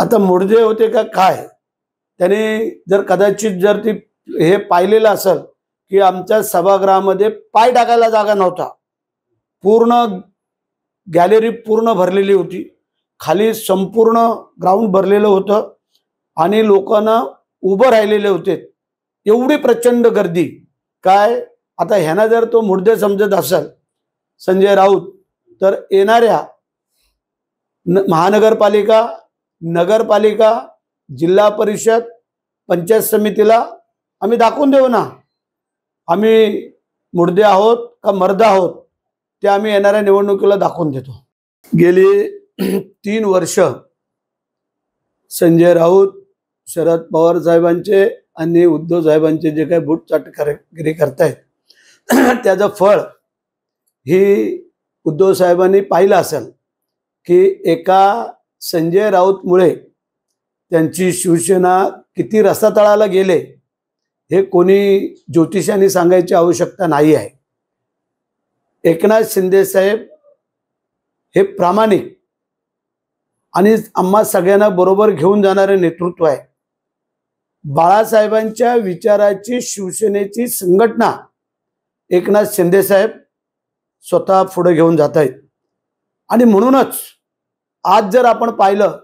आता मुडदे होते का काय, त्याने जर कदाचित जर ती हे पाहिलेलं असेल की आमच्या सभागृहामध्ये पाय टाकायला जागा नव्हता, पूर्ण गॅलरी पूर्ण भरलेली होती, खाली संपूर्ण ग्राउंड भरलेलं होतं आणि लोकांना उभं राहिलेले होते, एवढी प्रचंड गर्दी। काय आता ह्याना जर तो मुडदे समजत असेल संजय राऊत, तर येणाऱ्या महानगरपालिका, नगरपालिका, जिल्हा परिषद, पंचायत समितीला आम्ही दाखवून देऊ ना, आम्ही मुडदे आहोत का मर्द आहोत ते आम्ही येणाऱ्या निवडणुकीला दाखवून देतो। गेली 3 वर्ष संजय राऊत, शरद पवार साहेबांचे आणि उद्धव साहेबांचे जे काही बूटचाटगिरी करतायत त्याचं फळ ही उद्धव साहेबांनी पाहिलं असेल की एका संजय राऊतमुळे त्यांची शिवसेना किती रसातळाला गेले हे कोणी ज्योतिषांनी सांगायची आवश्यकता नाही आहे। एकनाथ शिंदे साहेब हे प्रामाणिक आणि आम्हा सगळ्यांना बरोबर घेऊन जाणारे नेतृत्व आहे। बाळासाहेबांच्या विचाराची शिवसेनेची संघटना एकनाथ शिंदे साहेब स्वतः पुढे घेऊन जात आहेत आणि म्हणूनच आज जर आपण पाहिलं,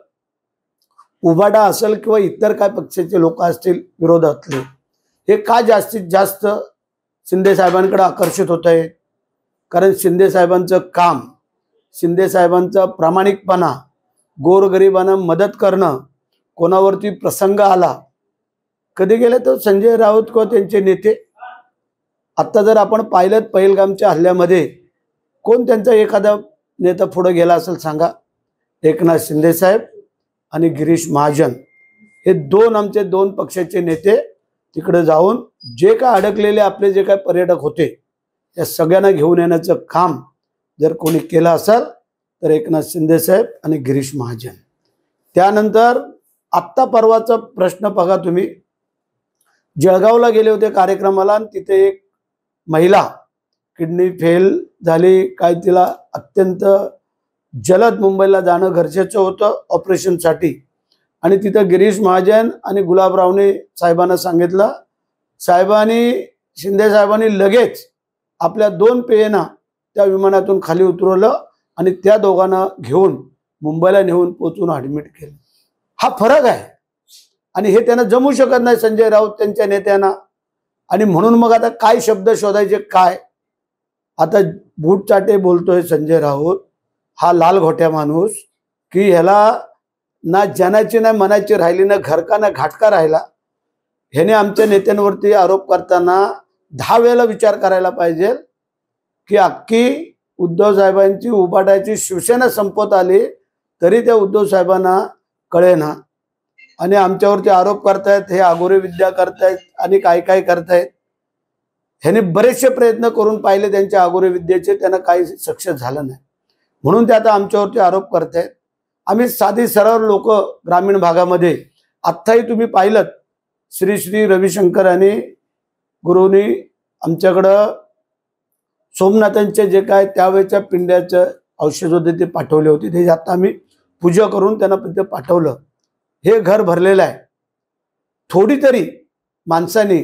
उभाटा असेल किंवा इतर काय पक्षाचे लोक असतील विरोधातले, हे का जास्तीत जास्त शिंदे साहेबांकडे आकर्षित होत आहेत? कारण शिंदे साहेबांचं काम, शिंदे साहेबांचा प्रामाणिकपणा, गोरगरिबांना मदत करणं, कोणावरती प्रसंग आला कधी गेले तर संजय राऊत किंवा त्यांचे नेते। आता जर आपण पाहिलं पहिलगामच्या हल्ल्यामध्ये कोण त्यांचा एखादा नेता पुढे गेला असेल सांगा? एकनाथ शिंदे साहेब आणि गिरीश महाजन हे आमचे 2 पक्षाचे नेते तिकडे जाऊन जे काय अडकलेले आपले जे काय पर्यटक होते त्या सगळ्यांना घेऊन येण्याचं काम जर कोणी केलं असेल तर एकनाथ शिंदे साहेब आणि गिरीश महाजन। त्यानंतर आत्ता परवाचा प्रश्न बघा तुम्ही, जळगावला गेले होते कार्यक्रमाला आणि तिथे एक महिला किडनी फेल झाली, काय तिला अत्यंत जलद मुंबईला जाणं गरजेचं होतं ऑपरेशनसाठी, आणि तिथं गिरीश महाजन आणि गुलाबरावने साहेबांना सांगितलं, साहेबांनी शिंदे साहेबांनी लगेच आपल्या 2 पेयना त्या विमानातून खाली उतरवलं आणि त्या दोघांना घेऊन मुंबईला नेऊन पोचून ॲडमिट केलं। हा फरक आहे आणि हे त्यांना जमू शकत नाही संजय राऊत त्यांच्या नेत्यांना। आणि म्हणून मग आता काय शब्द शोधायचे काय? आता बूटचाटे बोलतोय संजय राऊत, हा लाल घोट्या माणूस की ह्याला ना जनाची ना मनाची राहिली, ना घरका ना घाटका राहिला। ह्याने आमच्या नेत्यांवरती आरोप करताना 10 वेळेला विचार करायला पाहिजे की अख्खी उद्धव साहेबांची उभाटाची शिवसेना संपत आली तरी त्या उद्धव साहेबांना कळेना आणि आमच्यावरती आरोप करतायत, हे आगोरे विद्या करतायत आणि काय काय करतायत। ह्याने बरेचसे प्रयत्न करून पाहिले त्यांच्या आगोरे विद्येचे, त्यांना काही सक्सेस झालं नाही, म्हणून ते आता आमच्यावरती आरोप करतायत। आम्ही साधी सरळ लोक ग्रामीण भागामध्ये, आत्ताही तुम्ही पाहिलं श्री श्री रविशंकर आणि गुरुनी आमच्याकडं सोमनाथांचे जे काय त्यावेळेच्या पिंड्याचं औषध होते ते पाठवले होते, ते आता आम्ही पूजा करून त्यांना ते पाठवलं। हे घर भरलेलं आहे। थोडी तरी माणसाने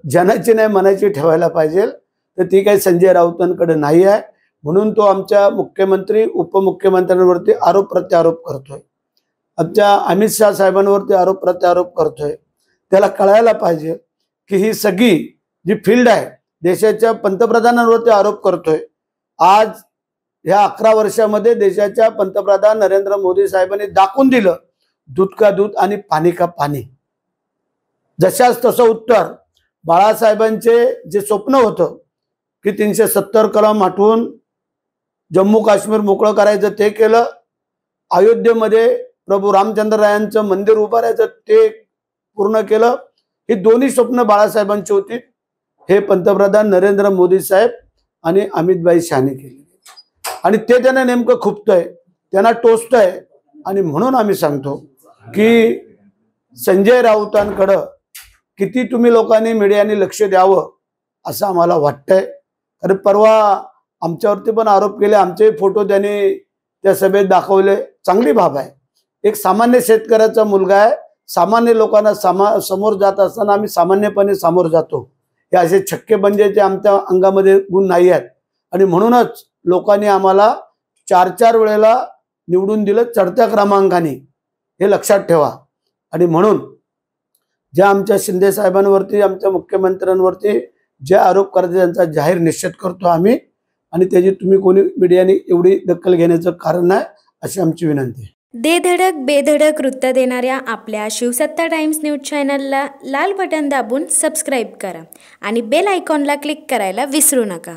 जनाची नाही मनाची ठेवायला पाहिजे, तर ती काही संजय राऊतांकडे नाही आहे। म्हणून तो आमच्या मुख्यमंत्री उपमुख्यमंत्र्यांवरती आरोप प्रत्यारोप करतोय, आमच्या अमित शाह साहेबांवरती आरोप प्रत्यारोप करतोय। त्याला कळायला पाहिजे की ही सगळी जी फील्ड आहे देशाच्या पंतप्रधानांवरती आरोप करतोय। आज ह्या 11 वर्षामध्ये देशाच्या पंतप्रधान नरेंद्र मोदी साहेबांनी दाखवून दिलं, दूध का दूध आणि पाणी का पाणी। जशाच तसं उत्तर बाळासाहेबांचे जे स्वप्न होतं की 370 कलम हटवून जम्मू काश्मीर मोकळं करायचं ते केलं, अयोध्येमध्ये प्रभू रामचंद्र रायांचं मंदिर उभारायचं ते पूर्ण केलं। ही दोन्ही स्वप्न बाळासाहेबांची होती, हे पंतप्रधान नरेंद्र मोदी साहेब आणि अमितभाई शहाने केले आणि ते त्यांना नेमकं खुपतंय, त्यांना टोचतंय। आणि म्हणून आम्ही सांगतो की संजय राऊतांकडं किती तुम्ही लोकांनी मीडियाने लक्ष द्यावं असं आम्हाला वाटतंय। कारण परवा आमच्यावरती पण आरोप केले, आमचे फोटो त्यांनी त्या सभेत दाखवले, चांगली बाब आहे। एक सामान्य शेतकऱ्याचा मुलगा आहे, सामान्य लोकांना समोर जात असताना आम्ही सामान्यपणे समोर जातो। हे असे छक्के बंजेचे आमच्या अंगामध्ये गुण नाही आहेत आणि म्हणूनच लोकांनी आम्हाला 4-4 वेळेला निवडून दिलं चढत्या क्रमांकाने, हे लक्षात ठेवा। आणि म्हणून ज्या आमच्या शिंदे साहेबांवरती, आमच्या मुख्यमंत्र्यांवरती जे आरोप करतात त्यांचा जाहीर निषेध करतो आम्ही आणि त्याची तुम्ही कोणी मीडियाने एवढी दखल घेण्याचं कारण नाही अशी आमची विनंती आहे। दे धडक बेधडक वृत्त देणाऱ्या आपल्या शिवसत्ता टाइम्स न्यूज चॅनलला लाल बटन दाबून सबस्क्राईब करा आणि बेल आयकॉनला क्लिक करायला विसरू नका।